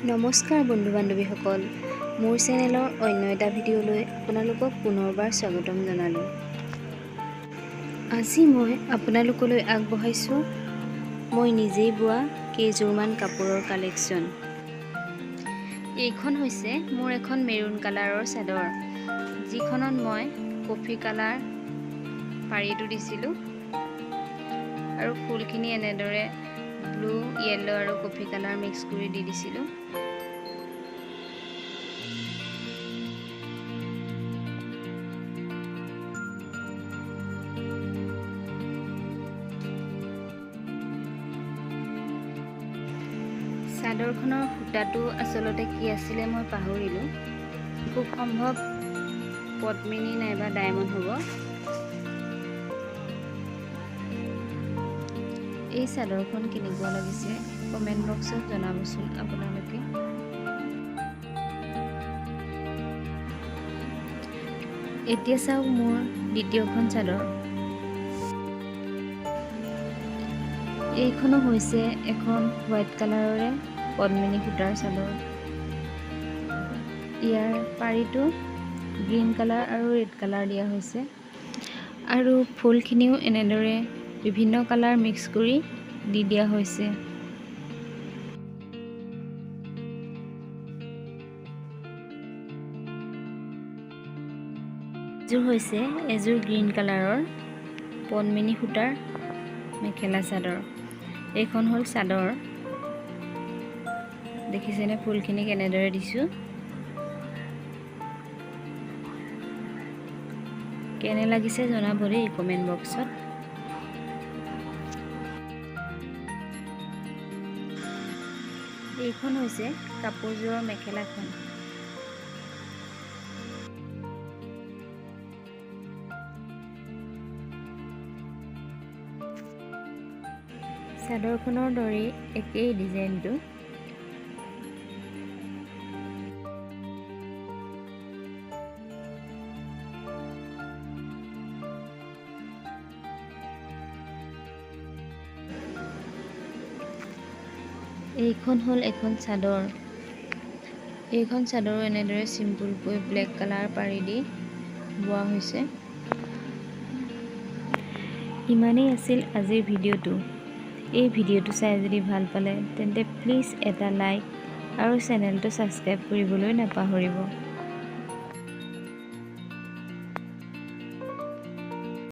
নমস্কাৰ বন্ধু বান্ধৱীসকল, মোৰ চেনেলৰ অন্য এটা ভিডিঅ'লৈ আপোনালোকক পুনৰবাৰ স্বাগতম জনালোঁ। আজি মই আপোনালোকলৈ আগবঢ়াইছোঁ মই নিজেই বোৱা কেইযোৰমান কাপোৰৰ কালেকশ্যন। এইখন হৈছে মোৰ এখন মেৰুন কালাৰৰ চাদৰ, যিখনত মই কফি কালাৰ পাৰীটো দিছিলোঁ আৰু ফুলখিনি এনেদৰে ব্লু, য়েলো আৰু কফি কালাৰ মিক্স কৰি দি দিছিলোঁ। চাদৰখনৰ সূতাটো আচলতে কি আছিলে মই পাহৰিলোঁ, খুব সম্ভৱ পদ্মিনী নাইবা ডায়মণ্ড হ'ব। এই চাদৰখন কেনেকুৱা লাগিছে কমেণ্ট বক্সত জনাবচোন আপোনালোকে। এতিয়া চাওক মোৰ দ্বিতীয়খন চাদৰ। এইখনো হৈছে এখন হোৱাইট কালাৰৰে পদ্মিনী সূতাৰ চাদৰ। ইয়াৰ পাৰীটো গ্ৰীণ কালাৰ আৰু ৰেড কালাৰ দিয়া হৈছে আৰু ফুলখিনিও এনেদৰে বিভিন্ন কালাৰ মিক্স কৰি দি দিয়া হৈছে। এযোৰ হৈছে এযোৰ গ্ৰীণ কালাৰৰ পদ্মিনী সূতাৰ মেখেলা চাদৰ। এইখন হ'ল চাদৰ, দেখিছেনে ফুলখিনি কেনেদৰে দিছোঁ। কেনে লাগিছে জনাব দেই কমেণ্ট বক্সত। এইখন হৈছে কাপোৰযোৰৰ মেখেলাখন। চাদৰখনৰ দৰেই একেই ডিজাইনটো। এইখন হ'ল এখন চাদৰ। এইখন চাদৰ এনেদৰে চিম্পুলকৈ ব্লেক কালাৰ পাৰি দি বোৱা হৈছে। ইমানেই আছিল আজিৰ ভিডিঅ'টো। এই ভিডিঅ'টো চাই যদি ভাল পালে তেন্তে প্লিজ এটা লাইক আৰু চেনেলটো ছাবস্ক্ৰাইব কৰিবলৈ নাপাহৰিব।